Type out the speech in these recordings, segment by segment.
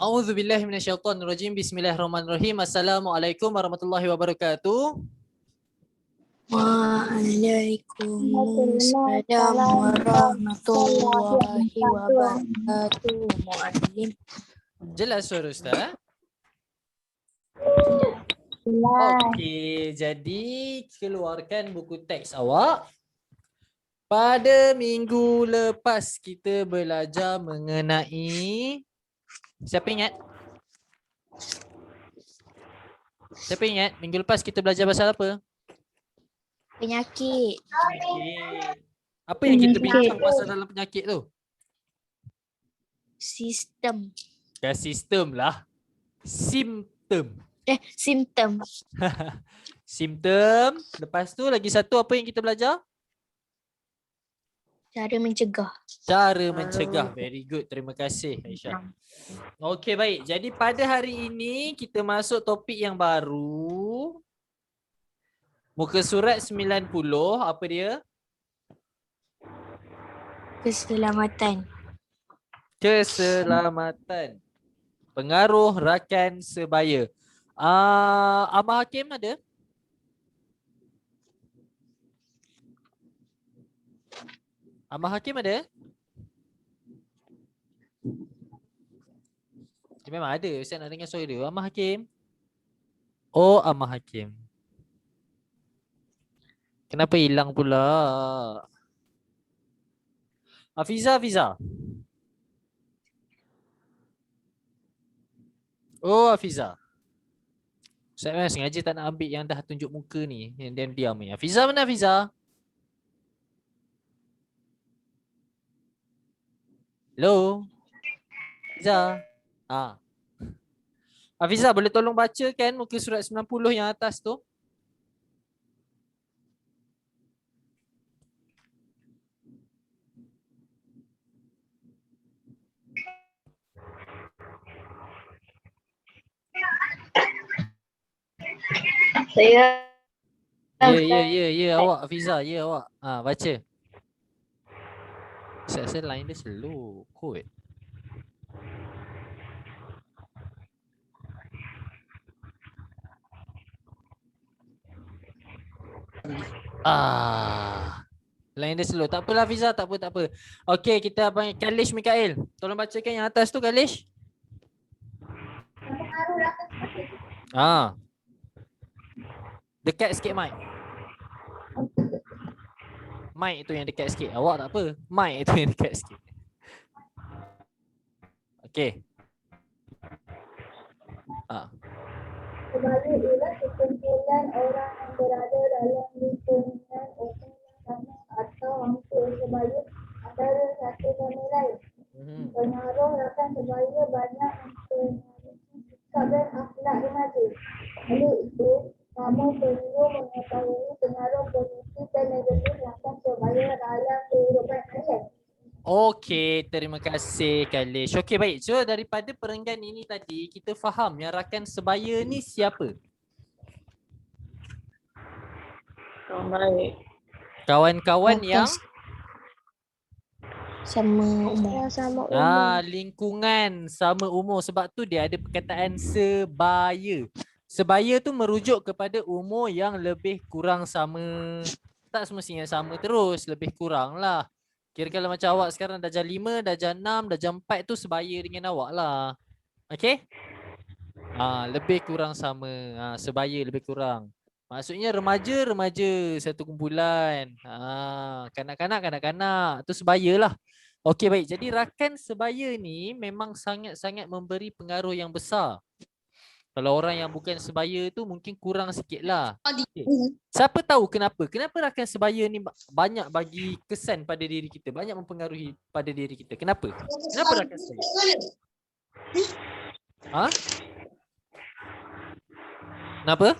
A'udzubillahi minasyaitonirrajim. Bismillahirrahmanirrahim. Assalamualaikum warahmatullahi wabarakatuh. Waalaikumsalam warahmatullahi wabarakatuh. Muallim. Jelas suara Ustaz? Okey, jadi keluarkan buku teks awak. Pada minggu lepas kita belajar mengenai, siapa ingat? Siapa ingat? Minggu lepas kita belajar pasal apa? Penyakit. Penyakit. Apa yang kita bincang pasal dalam penyakit tu? Sistem. Bukan sistem lah. Simptom. Simptom. Simptom. Lepas tu lagi satu apa yang kita belajar? Cara mencegah. Cara mencegah. Very good. Terima kasih Aisyah. Okey, baik. Jadi pada hari ini kita masuk topik yang baru. Muka surat 90. Apa dia? Keselamatan. Keselamatan. Pengaruh rakan sebaya. Abang Hakim ada? Abang Hakim ada? Memang ada. Ustaz nak dengar suara dia. Abang Hakim. Oh, Abang Hakim. Kenapa hilang pula? Hafiza. Oh, Hafiza. Ustaz memang sengaja tak nak ambil yang dah tunjuk muka ni. Yang dia diam ni. Hafiza mana Hafiza? Hello? Hafiza? Hafiza boleh tolong bacakan muka surat 90 yang atas tu? Saya. Ya, awak Hafiza, ya awak. Baca. Saya rasa line dia slow kot. Line dia slow. Tak apalah Hafiza, tak apa. Okey, kita panggil Kalish Mikael. Tolong bacakan yang atas tu Kalish. Dekat sikit mic. Mic itu yang dekat sikit. Awak tak apa. Mic itu yang dekat sikit. Okey. Sebaya ialah sekumpulan orang yang berada dalam lingkungan orang yang sama atau hampir sebaya antara satu sama lain. Pengaruh rakan sebaya banyak mempengaruhi sikap dan akhlak remaja. Oleh itu, kamu perlu mengetahui pengaruh positif dan negatif rakan sebaya dalam kehidupan kalian. Okey, terima kasih Kalish. Okey, baik. So daripada perenggan ini tadi kita faham yang rakan sebaya ni siapa? Kawan-kawan yang sama umur. Lingkungan sama umur. Sebab tu dia ada perkataan sebaya. Sebaya tu merujuk kepada umur yang lebih kurang sama. Tak semestinya sama terus, lebih kurang lah. Kira kalau macam awak sekarang darjah 5, darjah 6, darjah 4 tu sebaya dengan awak lah. Okey? Lebih kurang sama. Sebaya lebih kurang. Maksudnya remaja satu kumpulan. Kanak-kanak tu sebaya lah. Okey, baik. Jadi rakan sebaya ni memang sangat-sangat memberi pengaruh yang besar. Kalau orang yang bukan sebaya tu mungkin kurang sikit lah. Okay. Siapa tahu kenapa? Kenapa rakan sebaya ni banyak bagi kesan pada diri kita? Banyak mempengaruhi pada diri kita. Kenapa? Kenapa rakan sebaya? Kenapa?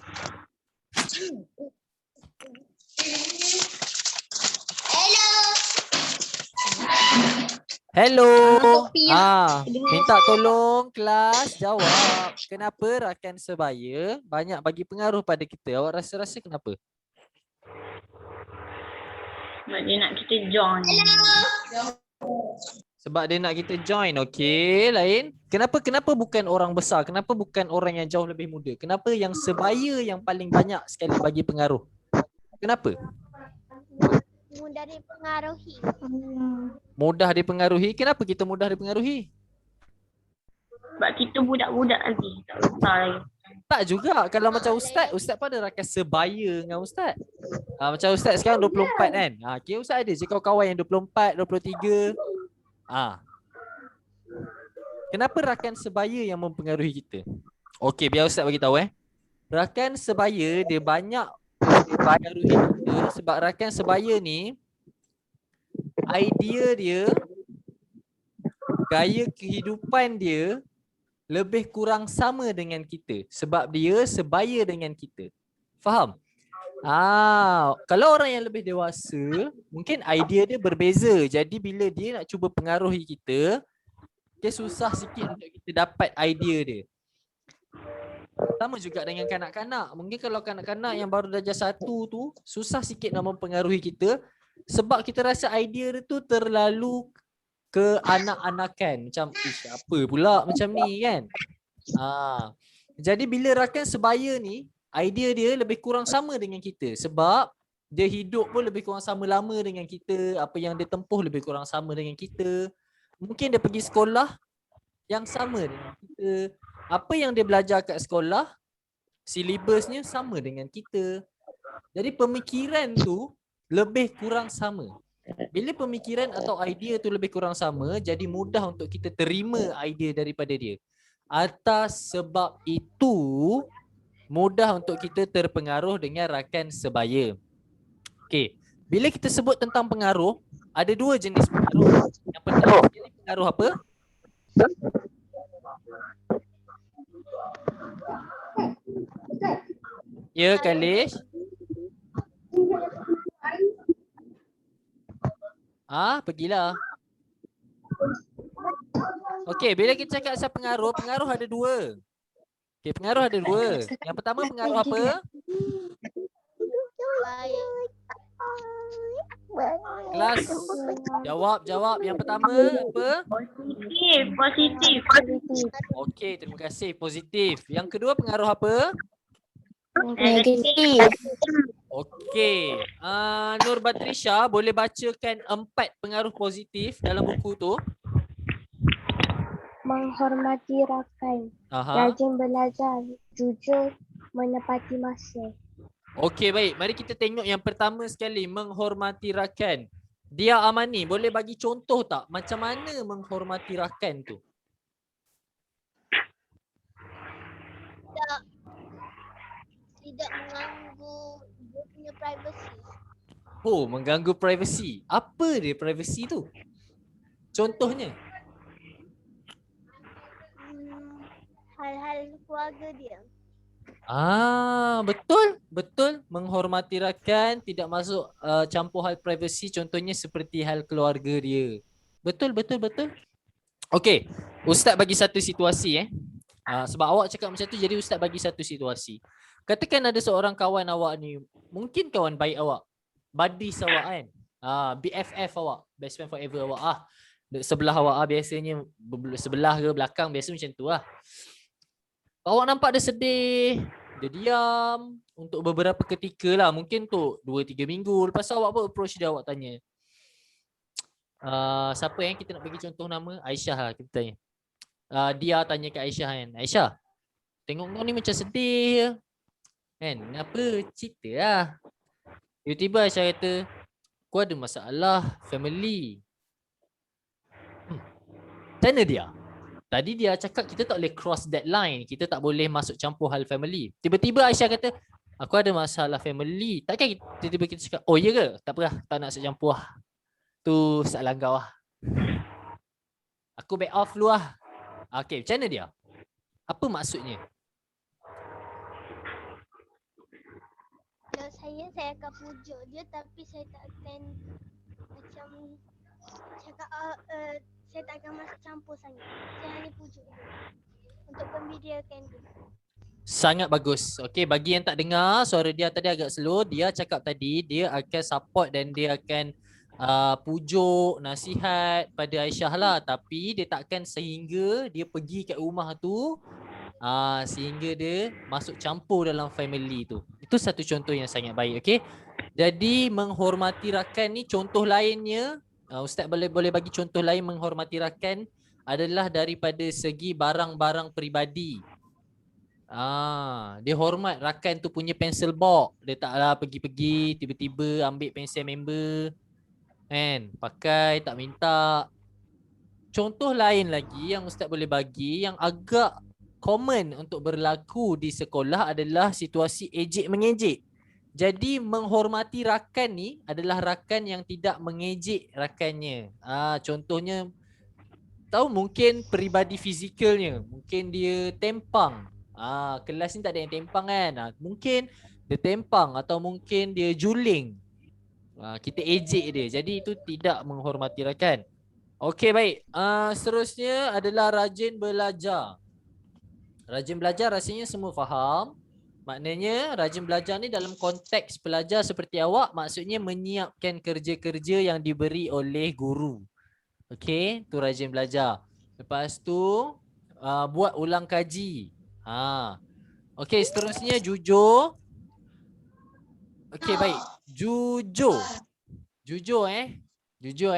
Hello. Minta tolong kelas jawab. Kenapa rakan sebaya banyak bagi pengaruh pada kita? Awak rasa kenapa? Sebab dia nak kita join. Sebab dia nak kita join. Okey, lain. Kenapa bukan orang besar? Kenapa bukan orang yang jauh lebih muda? Kenapa yang sebaya yang paling banyak sekali bagi pengaruh? Kenapa? Mudah dipengaruhi. Mudah dipengaruhi. Kenapa kita mudah dipengaruhi? Sebab kita budak-budak nanti. Tak besar lagi. Tak juga. Kalau macam Ustaz pun ada rakan sebaya dengan Ustaz. Macam Ustaz sekarang 24 kan. Okay, Ustaz ada je kawan-kawan yang 24, 23. Kenapa rakan sebaya yang mempengaruhi kita? Okey, biar Ustaz bagi tahu Rakan sebaya dia banyak mempengaruhi kita sebab rakan sebaya ni idea dia, gaya kehidupan dia lebih kurang sama dengan kita sebab dia sebaya dengan kita. Faham? Kalau orang yang lebih dewasa, mungkin idea dia berbeza. Jadi bila dia nak cuba pengaruhi kita, dia susah sikit untuk kita dapat idea dia. Sama juga dengan kanak-kanak. Mungkin kalau kanak-kanak yang baru darjah 1 tu, susah sikit nak mempengaruhi kita sebab kita rasa idea dia tu terlalu keanak-anakan. Macam, apa pula macam ni kan? Jadi bila rakan sebaya ni, idea dia lebih kurang sama dengan kita sebab dia hidup pun lebih kurang sama lama dengan kita, apa yang dia tempuh lebih kurang sama dengan kita. Mungkin dia pergi sekolah yang sama dengan kita. Apa yang dia belajar kat sekolah, silibusnya sama dengan kita. Jadi pemikiran tu lebih kurang sama. Bila pemikiran atau idea tu lebih kurang sama, jadi mudah untuk kita terima idea daripada dia. Atas sebab itu, mudah untuk kita terpengaruh dengan rakan sebaya. Okey, bila kita sebut tentang pengaruh, ada 2 jenis pengaruh. Yang pertama sekali pengaruh apa? Ya, Kalish. Pergilah. Okey, bila kita cakap pasal pengaruh, pengaruh ada 2. Okey, pengaruh ada 2. Yang pertama pengaruh apa? Kelas. Jawab. Yang pertama apa? Positif. Okey, terima kasih. Positif. Yang kedua pengaruh apa? Negatif. Okey. Nur Batrisha boleh bacakan 4 pengaruh positif dalam buku tu? Menghormati rakan, rajin belajar, jujur, menepati masa. Okey, baik. Mari kita tengok yang pertama sekali, menghormati rakan. Dia Amani, boleh bagi contoh tak macam mana menghormati rakan tu? Tidak mengganggu dia punya privacy. Mengganggu privacy. Apa dia privacy tu? Contohnya? Hal-hal keluarga dia. Betul. Menghormati rakan, tidak masuk campur hal privacy, contohnya seperti hal keluarga dia. Betul. Okey, Ustaz bagi satu situasi sebab awak cakap macam tu, jadi Ustaz bagi satu situasi. Katakan ada seorang kawan awak ni, mungkin kawan baik awak, buddies awak kan, BFF awak, best friend forever awak sebelah awak biasanya sebelah ke belakang, biasa macam tu lah. Awak nampak dia sedih, dia diam untuk beberapa ketika lah, mungkin tu 2-3 minggu. Lepas tu awak pun approach dia, awak tanya, siapa yang kita nak bagi contoh nama? Aisyah lah kita tanya. Dia tanya ke Aisyah kan, Aisyah, tengok kau ni macam sedih kan, kenapa? Cerita lah. Tiba-tiba Aisyah kata, aku ada masalah family. Macam mana dia? Tadi dia cakap kita tak boleh cross that line, kita tak boleh masuk campur hal family. Tiba-tiba Aisyah kata, aku ada masalah family. Takkan tiba-tiba kita cakap, oh ya ke? Tak apa, tak nak masuk campur lah. Tu salah kau lah. Aku back off dulu lah. Okay, macam mana dia? Apa maksudnya? Kalau saya akan pujuk dia, tapi saya tak akan macam cakap saya tak akan masuk campur sangat. Saya hanya pujuk dia untuk pembiriakan dia. Sangat bagus. Okey, bagi yang tak dengar suara dia tadi agak slow, dia cakap tadi dia akan support dan dia akan pujuk, nasihat pada Aisyah lah, tapi dia takkan sehingga dia pergi kat rumah tu sehingga dia masuk campur dalam family tu. Itu satu contoh yang sangat baik, okey. Jadi menghormati rakan ni contoh lainnya, Ustaz boleh bagi contoh lain menghormati rakan adalah daripada segi barang-barang peribadi. Dia hormat rakan tu punya pencil box. Dia taklah pergi-pergi tiba-tiba ambil pensel member kan, pakai tak minta. Contoh lain lagi yang Ustaz boleh bagi yang agak common untuk berlaku di sekolah adalah situasi ejek mengejek. Jadi menghormati rakan ni adalah rakan yang tidak mengejek rakannya. Contohnya tahu mungkin peribadi fizikalnya, mungkin dia tempang. Kelas ni tak ada yang tempang kan. Mungkin dia tempang atau mungkin dia juling. Kita ejek dia. Jadi itu tidak menghormati rakan. Okey, baik. Seterusnya adalah rajin belajar. Rajin belajar rasanya semua faham. Maknanya rajin belajar ni dalam konteks pelajar seperti awak, maksudnya menyiapkan kerja-kerja yang diberi oleh guru. Okey, tu rajin belajar. Lepas tu buat ulang kaji. Okey, seterusnya jujur. Okey, baik. Jujur. Jujur Jujur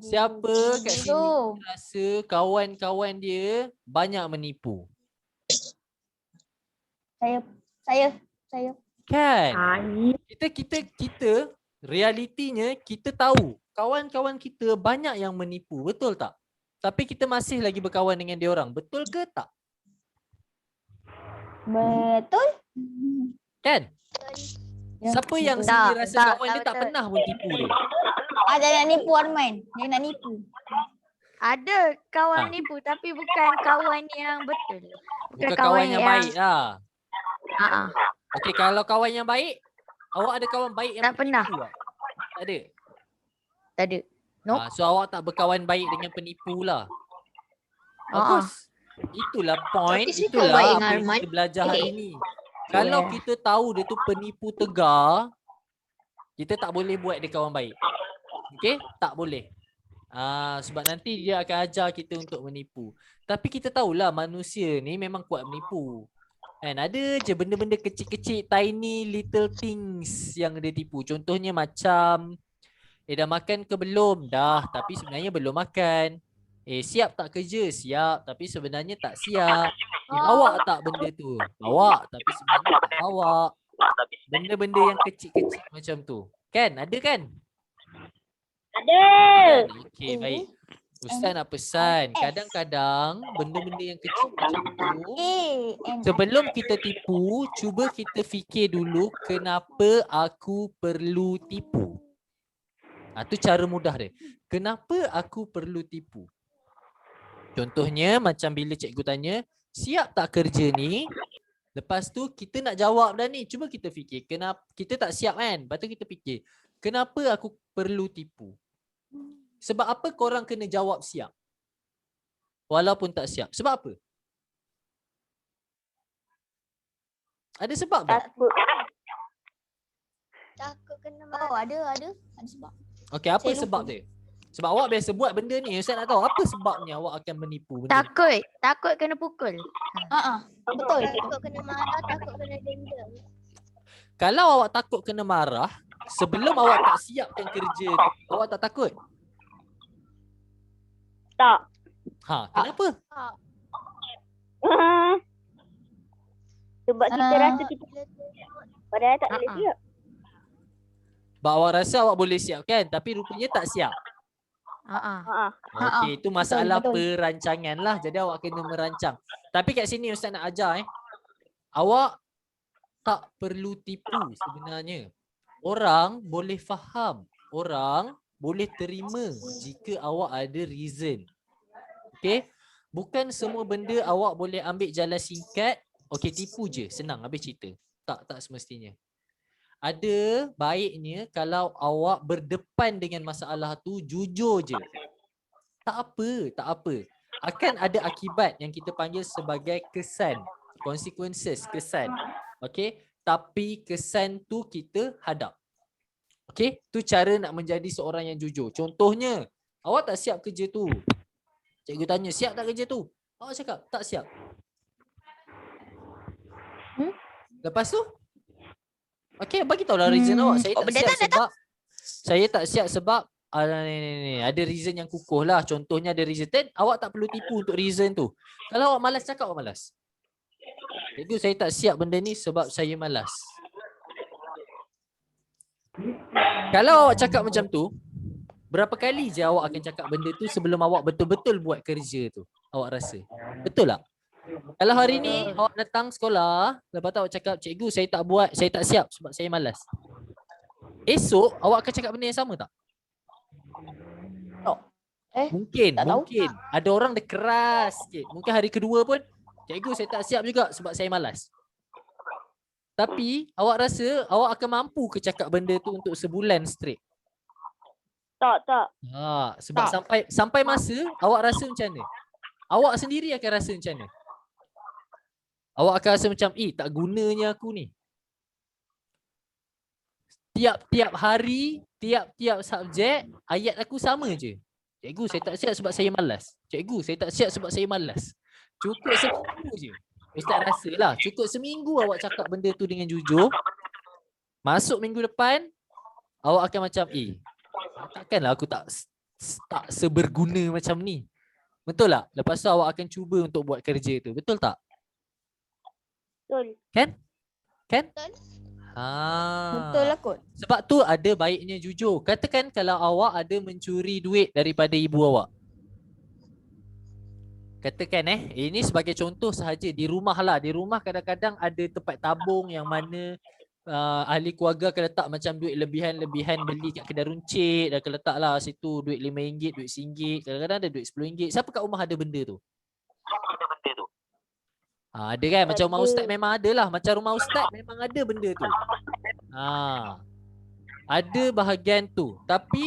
Siapa kat sini rasa kawan-kawan dia banyak menipu? Saya. Kan? Kita realitinya kita tahu kawan-kawan kita banyak yang menipu, betul tak? Tapi kita masih lagi berkawan dengan dia orang, betul ke tak? Betul. Kan? Siapa yang sini rasa kawan dia tak pernah pun tipu dia? Ada nak nipu Arman. Dia nak nipu. Ada kawan nipu tapi bukan kawan yang betul. Bukan kawan yang baik lah. Okey, kalau kawan yang baik, awak ada kawan baik yang Tak pernah. penipu tak? Tak ada? Tak ada. Nope. So awak tak berkawan baik dengan penipu lah. Bagus. Itulah point, Tapi saya itulah baik dengan apa yang Arman. kita belajar hari ni. Kalau kita tahu dia tu penipu tegar, kita tak boleh buat dia kawan baik. Okey? Tak boleh. Sebab nanti dia akan ajar kita untuk menipu. Tapi kita tahulah manusia ni memang kuat menipu. Kan ada je benda-benda kecil-kecil, tiny little things yang dia tipu. Contohnya macam dah makan ke belum? Dah, tapi sebenarnya belum makan. Siap tak kerja? Siap, tapi sebenarnya tak siap. Bawa tak benda tu? Bawa, tapi sebenarnya tak bawa. Benda-benda yang kecil-kecil macam tu. Kan? Ada kan? Ada. Okey, baik. Ustaz nak pesan, kadang-kadang benda-benda yang kecil macam tu, sebelum kita tipu, cuba kita fikir dulu kenapa aku perlu tipu. Itu cara mudah dia. Kenapa aku perlu tipu? Contohnya macam bila cikgu tanya, siap tak kerja ni? Lepas tu kita nak jawab dah ni. Cuba kita fikir, kenapa kita tak siap kan? Lepas tu kita fikir, kenapa aku perlu tipu? Sebab apa korang kena jawab siap? Walaupun tak siap. Sebab apa? Ada sebab tak? Takut kena Oh, marah. ada sebab. Okey, apa Saya sebab dia? Sebab awak biasa buat benda ni. Saya nak tahu apa sebabnya awak akan menipu benda ni. Takut kena pukul. Betul. Takut kena marah, takut kena denda. Kalau awak takut kena marah, sebelum awak tak siapkan kerja tu, awak tak takut? Tak. Kenapa? Sebab kita rasa kita padahal tak boleh siap. Sebab awak rasa awak boleh siap kan, tapi rupanya tak siap. Okey, itu masalah betul. perancangan lah. Jadi awak kena merancang. Tapi kat sini Ustaz nak ajar awak tak perlu tipu sebenarnya. Orang boleh faham. Orang boleh terima jika awak ada reason. Okey? Bukan semua benda awak boleh ambil jalan singkat. Okey, tipu je. Senang habis cerita. Tak semestinya. Ada baiknya kalau awak berdepan dengan masalah tu jujur je. Tak apa. Akan ada akibat yang kita panggil sebagai kesan. Consequences, kesan. Okey? Tapi kesan tu kita hadap. Okey, tu cara nak menjadi seorang yang jujur. Contohnya, awak tak siap kerja tu. Cikgu tanya, siap tak kerja tu? Awak cakap, tak siap. Lepas tu, okey, bagi tahulah reason awak. Saya tak benda siap tak ada sebab saya tak siap sebab ni, ada reason yang kukuh lah. Contohnya ada reason. Then awak tak perlu tipu untuk reason tu. Kalau awak malas cakap, awak malas. Cikgu, saya tak siap benda ni sebab saya malas. Kalau awak cakap macam tu, berapa kali je awak akan cakap benda tu sebelum awak betul-betul buat kerja tu? Awak rasa? Betul tak? Kalau hari ni awak datang sekolah, lepas tu awak cakap, cikgu saya tak buat, saya tak siap sebab saya malas. Esok awak akan cakap benda yang sama tak? Mungkin, tak tahu. mungkin. Ada orang dia keras sikit. Mungkin hari kedua pun, cikgu saya tak siap juga sebab saya malas. Tapi awak rasa awak akan mampu ke cakap benda tu untuk sebulan straight? Tak. Sebab sampai masa awak rasa macam mana? Awak sendiri akan rasa macam mana? Awak akan rasa macam, tak gunanya aku ni. Tiap-tiap hari, tiap-tiap subjek, ayat aku sama je. Cikgu, saya tak siap sebab saya malas. Cikgu, saya tak siap sebab saya malas. Cukup seminggu je. Ustaz rasa lah, cukup seminggu awak cakap benda tu dengan jujur. Masuk minggu depan, awak akan macam, takkanlah aku tak seberguna macam ni. Betul tak? Lepas tu awak akan cuba untuk buat kerja tu. Betul tak? Betul. Kan? Betul. Betul lah kot. Sebab tu ada baiknya jujur. Katakan kalau awak ada mencuri duit daripada ibu awak. Katakan ini sebagai contoh sahaja di rumah lah. Di rumah kadang-kadang ada tempat tabung yang mana ahli keluarga akan letak macam duit lebihan-lebihan beli kat kedai runcit. Dan akan letak lah situ duit RM5, duit RM1. Kadang-kadang ada duit RM10. Siapa kat rumah ada benda tu? Ada kan? Macam rumah ustaz memang ada lah. Macam rumah ustaz memang ada benda tu. Ada bahagian tu. Tapi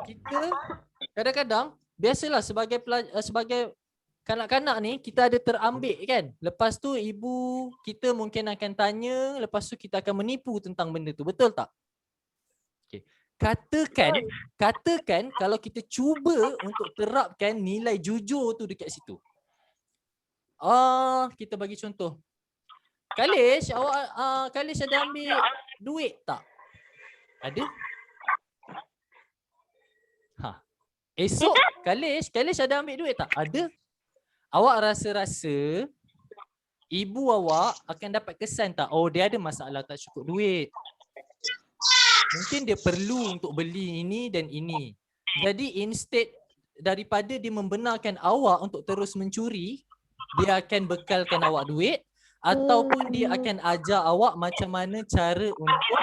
kita kadang-kadang biasalah sebagai kanak-kanak ni kita ada terambil kan. Lepas tu ibu kita mungkin akan tanya, lepas tu kita akan menipu tentang benda tu. Betul tak? Okay. Katakan kalau kita cuba untuk terapkan nilai jujur tu dekat situ. Kita bagi contoh. Kalish, Kalish ada ambil duit tak? Ada? Esok Kalish ada ambil duit tak? Ada. Awak rasa-rasa ibu awak akan dapat kesan tak? Oh, dia ada masalah tak cukup duit. Mungkin dia perlu untuk beli ini dan ini. Jadi instead daripada dia membenarkan awak untuk terus mencuri, dia akan bekalkan awak duit ataupun dia akan ajar awak macam mana cara untuk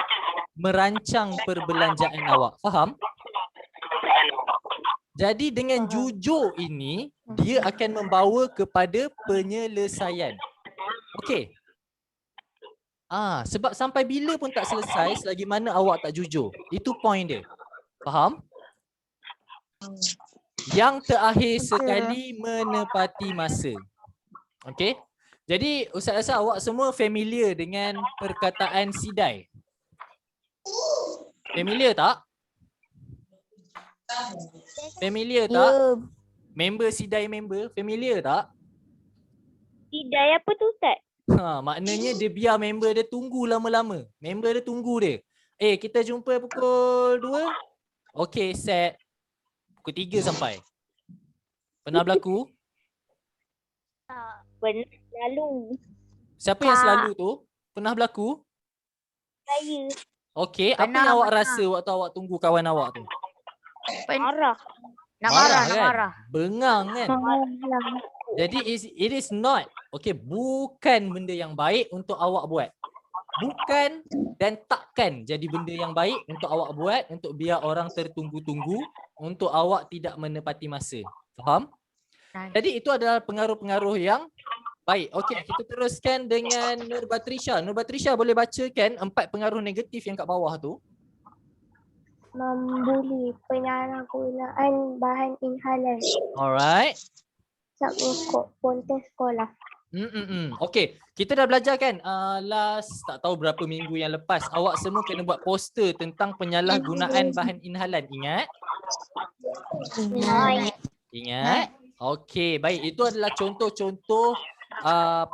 merancang perbelanjaan awak. Faham? Jadi dengan jujur ini, dia akan membawa kepada penyelesaian. Okey. Sebab sampai bila pun tak selesai selagi mana awak tak jujur. Itu point dia. Faham? Yang terakhir sekali, menepati masa. Okey. Jadi Ustaz rasa awak semua familiar dengan perkataan sidai. Familiar tak? Familiar tak? Member sidai member, familiar tak? Sidai apa tu Ustaz? Maknanya dia biar member dia tunggu lama-lama. Member dia tunggu dia. Kita jumpa pukul 2. Okey, set. Pukul 3 sampai. Pernah berlaku? Pernah selalu. Siapa yang selalu tu? Pernah berlaku? Saya. Okey, apa yang awak rasa waktu awak tunggu kawan awak tu? Marah. Nak marah, nak kan? marah. Bengang kan? Jadi it is not. Okey, bukan benda yang baik untuk awak buat. Bukan dan takkan jadi benda yang baik untuk awak buat untuk biar orang tertunggu-tunggu, untuk awak tidak menepati masa. Faham? Jadi itu adalah pengaruh-pengaruh yang baik. Okey, kita teruskan dengan Nur Batrisha. Nur Batrisha boleh bacakan 4 pengaruh negatif yang kat bawah tu? Membuli, penyalahgunaan bahan inhalan, Alright. cap rokok, pontes sekolah. Okay, kita dah belajar kan last tak tahu berapa minggu yang lepas. Awak semua kena buat poster tentang penyalahgunaan bahan inhalan. Ingat? Ingat? Okay, baik. Itu adalah contoh-contoh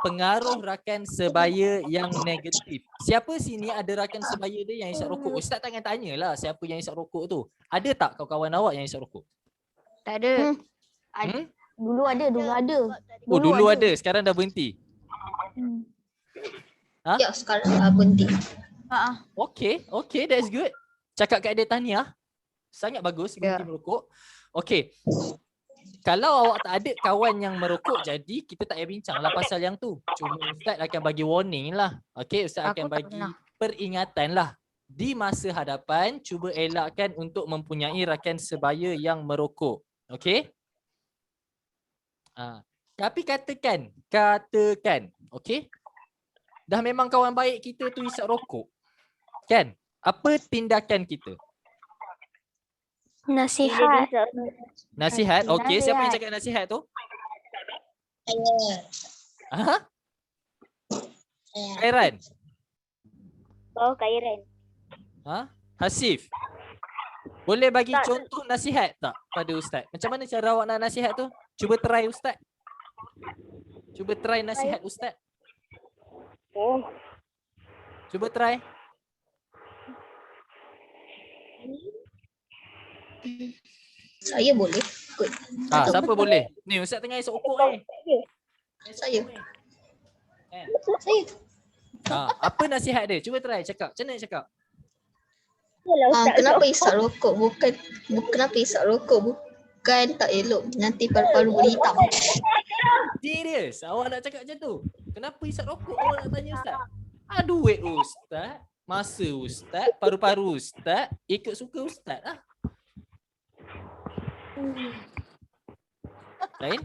pengaruh rakan sebaya yang negatif. Siapa sini ada rakan sebaya dia yang isap rokok? Ustaz takkan tanyalah siapa yang isap rokok tu. Ada tak kawan-kawan awak yang isap rokok? Tak ada. Dulu ada. Oh, dulu ada. Sekarang dah berhenti. Ha? Ya, sekarang berhenti. Okay, that's good. Cakap kat dia tahniah. Sangat bagus berhenti merokok. Okay. Kalau awak tak ada kawan yang merokok, jadi kita tak payah bincang lah pasal yang tu. Cuma Ustaz akan bagi warning lah. Okay, Ustaz akan bagi peringatan lah. Di masa hadapan, cuba elakkan untuk mempunyai rakan sebaya yang merokok. Okay? Tapi katakan, okay? Dah memang kawan baik kita tu isap rokok. Kan? Apa tindakan kita? Nasihat. Nasihat? Okay, siapa yang cakap nasihat tu? Aha? Khairan? Oh, Khairan. Hasif? Boleh bagi contoh nasihat tak pada Ustaz? Macam mana cara awak nak nasihat tu? Cuba try Ustaz. Cuba try nasihat Ustaz. Cuba try. Saya boleh ikut. Siapa boleh? Ni Ustaz tengah isap rokok ni. Saya. Eh. Saya. Apa nasihat dia? Cuba try cakap. Macam mana nak cakap? Kenapa isap rokok? Kenapa isap rokok? Bukan tak elok. Nanti paru-paru boleh hitam. Serius? Awak nak cakap macam tu? Kenapa isap rokok? Awak nak tanya Ustaz? Duit Ustaz. Masa Ustaz. Paru-paru Ustaz. Ikut suka Ustaz lah. Lain?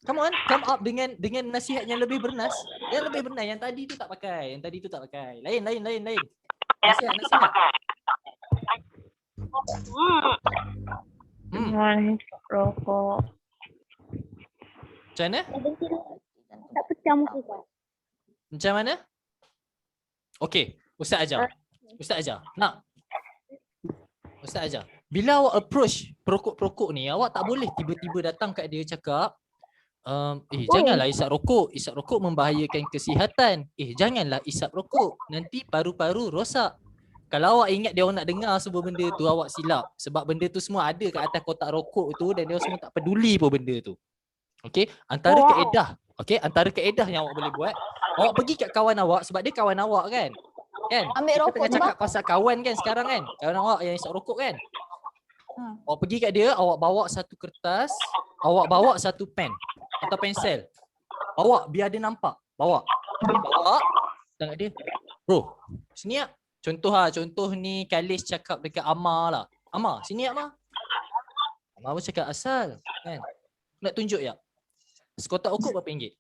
Come on, come up dengan nasihat yang lebih bernas. Yang lebih bernas. Yang tadi tu tak pakai. Lain. Nasihat. Rokok. Macam mana? Tak pecah muka. Macam mana? Okey, Ustaz ajar. Nak? Ustaz ajar. Bila awak approach perokok-perokok ni, awak tak boleh tiba-tiba datang kat dia cakap, janganlah isap rokok. Isap rokok membahayakan kesihatan. Janganlah isap rokok. Nanti paru-paru rosak. Kalau awak ingat dia orang nak dengar semua benda tu, awak silap. Sebab benda tu semua ada kat atas kotak rokok tu dan dia semua tak peduli pun benda tu. Okey, antara kaedah yang awak boleh buat, awak pergi kat kawan awak sebab dia kawan awak kan? Ambil Kita rokok tengah tu, cakap pasal kawan kan sekarang kan? Kawan awak yang isap rokok kan? Awak pergi kat dia, awak bawa satu kertas, awak bawa satu pen atau pensel. Awak biar dia nampak, bawa tengok dia. Bro, sini tak? Contoh ni Kalis cakap dekat Amar lah. Amar, sini Amar. Amar pun cakap asal kan? Nak tunjuk tak? Sekotak rokok berapa ringgit?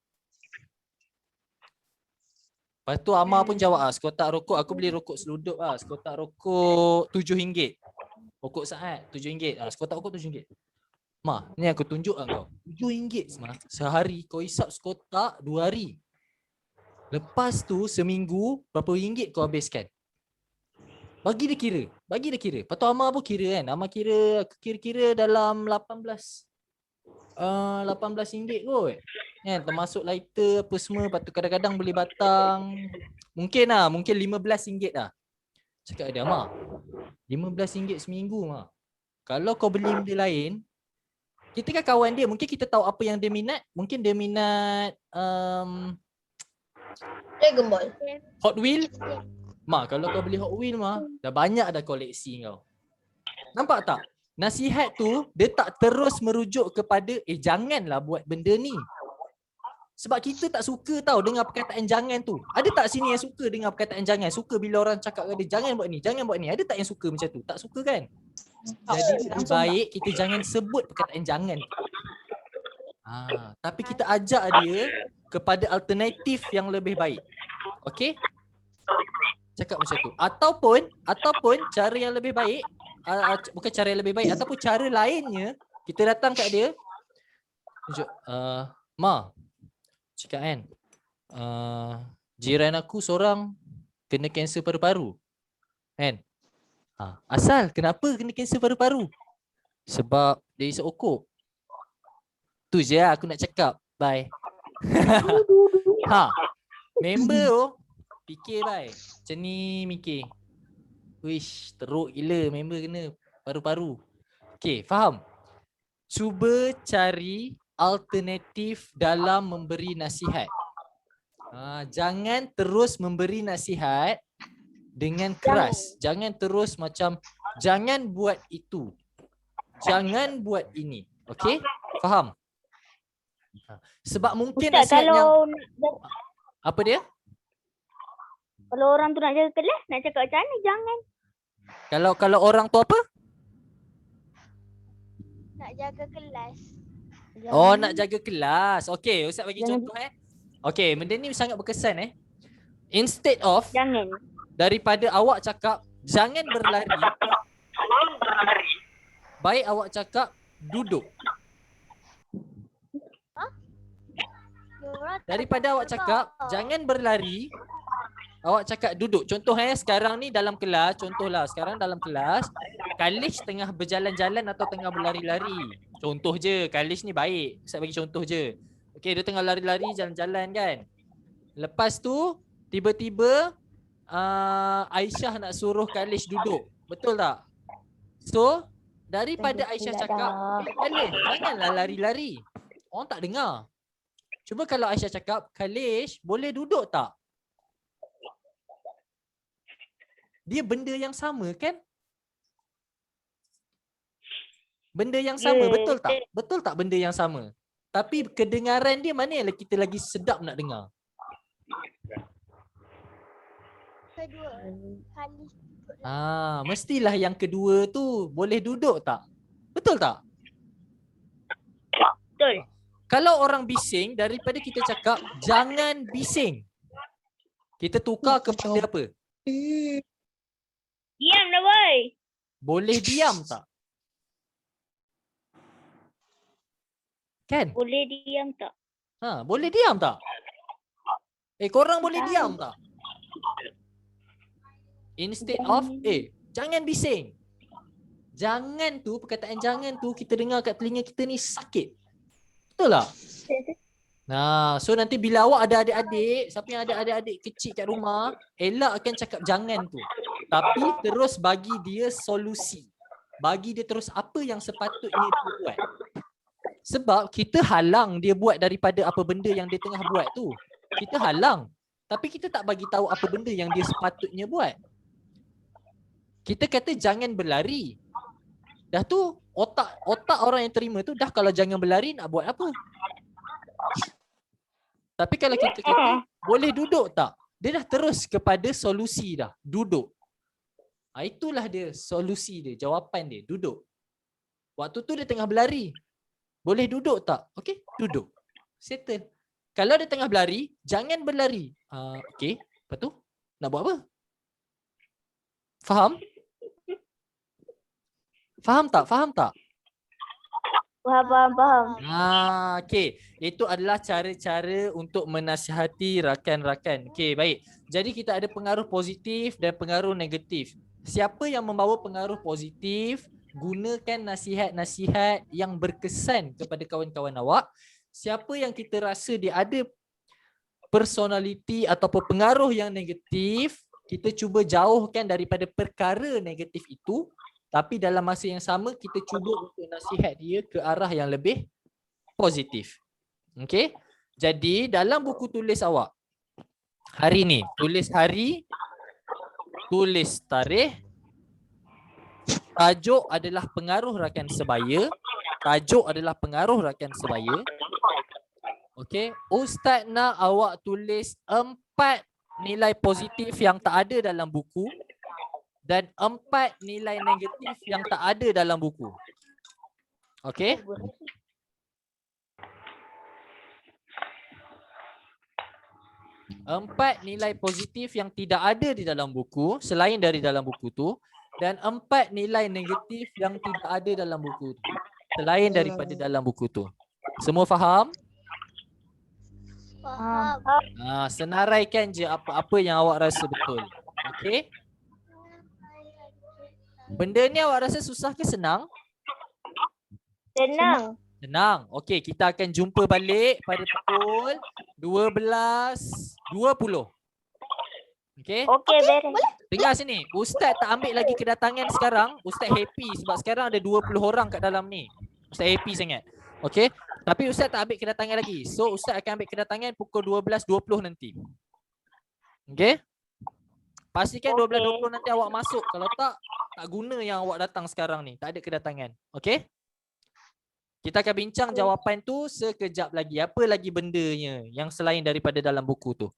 Lepas tu Amar pun jawab sekotak rokok aku beli rokok seluduk sekotak rokok RM7. Rokok saat RM7. Sekotak rokok RM7. Ma, ni aku tunjuk kau. RM7 sehari kau isap sekotak 2 hari. Lepas tu seminggu berapa ringgit kau habiskan? Bagi dia kira. Lepas tu Amar pun kira kan. Amar kira dalam RM18 kot. Kan, termasuk lighter apa semua. Lepas tu kadang-kadang beli batang. Mungkin RM15 lah. Cakap dia, Amar, RM15 seminggu mah. Kalau kau beli benda lain, kita kan kawan dia, mungkin kita tahu apa yang dia minat. Mungkin dia minat Dragon Ball. Hot Wheel. Kalau kau beli Hot Wheel dah banyak dah koleksi kau. Nampak tak? Nasihat tu dia tak terus merujuk kepada janganlah buat benda ni. Sebab kita tak suka tahu dengar perkataan jangan tu. Ada tak sini yang suka dengar perkataan jangan? Suka bila orang cakap kat dia jangan buat ni, jangan buat ni. Ada tak yang suka macam tu? Tak suka kan? Jadi lebih baik kita jangan sebut perkataan jangan. Tapi kita ajak dia kepada alternatif yang lebih baik. Okey? Cakap macam tu. Ataupun cara yang lebih baik, bukan cara yang lebih baik, ataupun cara lainnya, kita datang kat dia, tunjuk, Ma, Cakap kan, jiran aku seorang kena kanser paru-paru. Kan? Asal kenapa kena kanser paru-paru? Sebab dia isap okok. Tu je lah aku nak cakap. Bye. Member tu fikir bye. Macam ni mikir. Wish, teruk gila member kena paru-paru. Okay, faham? Cuba cari alternatif dalam memberi nasihat. Jangan terus memberi nasihat dengan keras. Jangan terus macam, jangan buat itu. Jangan buat ini. Okay? Faham? Sebab mungkin Ustaz, nasihat kalau yang... Apa dia? kalau orang tu nak jaga kelas, nak cakap macam mana? Jangan. Kalau orang tu apa? Nak jaga kelas. Oh, nak jaga kelas. Okay, Ustaz bagi Jangan. contoh Okay, benda ni sangat berkesan Instead of Jangan. daripada awak cakap jangan berlari, baik awak cakap duduk. Daripada awak cakap jangan berlari, awak cakap duduk. Contoh sekarang ni dalam kelas, contohlah sekarang dalam kelas, Kalish tengah berjalan-jalan atau tengah berlari-lari. Contoh je, Kalish ni baik. Saya bagi contoh je. Okey, dia tengah lari-lari, jalan-jalan kan. Lepas tu tiba-tiba Aisyah nak suruh Kalish duduk. Betul tak? So, daripada Aisyah cakap, Kalish, janganlah lari-lari. Orang tak dengar. Cuba kalau Aisyah cakap, Kalish, boleh duduk tak? Dia benda yang sama kan? Benda yang sama, betul tak? Betul tak benda yang sama? Tapi kedengaran dia mana yang kita lagi sedap nak dengar? Kedua kali. Mestilah yang kedua tu boleh duduk tak? Betul tak? Betul. Kalau orang bising, daripada kita cakap jangan bising, kita tukar kepada apa? Diam dah boy. Boleh diam tak? Kan? Boleh diam tak? Boleh diam tak? Korang boleh diam tak? Instead of jangan bising. Jangan tu, perkataan jangan tu kita dengar kat telinga kita ni sakit. Betul tak? So nanti bila awak ada adik-adik, siapa yang ada adik-adik kecil kat rumah, elak akan cakap jangan tu. Tapi terus bagi dia solusi. Bagi dia terus apa yang sepatutnya dia buat. Sebab kita halang dia buat daripada apa benda yang dia tengah buat tu. Kita halang. Tapi kita tak bagi tahu apa benda yang dia sepatutnya buat. Kita kata jangan berlari. Dah tu otak orang yang terima tu dah kalau jangan berlari nak buat apa? Tapi kalau kita kata boleh duduk tak? Dia dah terus kepada solusi dah. Duduk. Itulah dia solusi dia, jawapan dia, duduk. Waktu tu dia tengah berlari. Boleh duduk tak? Okey, duduk. Settle. Kalau dia tengah berlari, jangan berlari. Okey, lepas tu nak buat apa? Faham? Faham tak? Faham tak? Faham. Okey. Itu adalah cara-cara untuk menasihati rakan-rakan. Okey, baik. Jadi kita ada pengaruh positif dan pengaruh negatif. Siapa yang membawa pengaruh positif, gunakan nasihat-nasihat yang berkesan kepada kawan-kawan awak. Siapa yang kita rasa dia ada personality ataupun pengaruh yang negatif, kita cuba jauhkan daripada perkara negatif itu. Tapi dalam masa yang sama kita cuba untuk nasihat dia ke arah yang lebih positif. Okey? Jadi dalam buku tulis awak hari ni, tulis hari, tulis tarikh. Tajuk adalah pengaruh rakan sebaya. Tajuk adalah pengaruh rakan sebaya. Okey, Ustaz nak awak tulis 4 nilai positif yang tak ada dalam buku dan 4 nilai negatif yang tak ada dalam buku. Okey? Empat nilai positif yang tidak ada di dalam buku selain dari dalam buku tu, dan 4 nilai negatif yang tidak ada dalam buku tu selain daripada dalam buku tu. Semua faham? Faham. Senaraikan je apa-apa yang awak rasa betul. Okey? Benda ni awak rasa susah ke senang? Senang. Senang. Okey, kita akan jumpa balik pada pukul 12.20. Okey? Okey, beres. Dengar sini. Ustaz tak ambil lagi kedatangan sekarang. Ustaz happy sebab sekarang ada 20 orang kat dalam ni. Ustaz happy sangat. Okey? Tapi Ustaz tak ambil kedatangan lagi. So Ustaz akan ambil kedatangan pukul 12.20 nanti. Okey? Pastikan 12.20 nanti awak masuk. Kalau tak guna yang awak datang sekarang ni. Tak ada kedatangan. Okey? Kita akan bincang jawapan tu sekejap lagi. Apa lagi bendanya yang selain daripada dalam buku tu.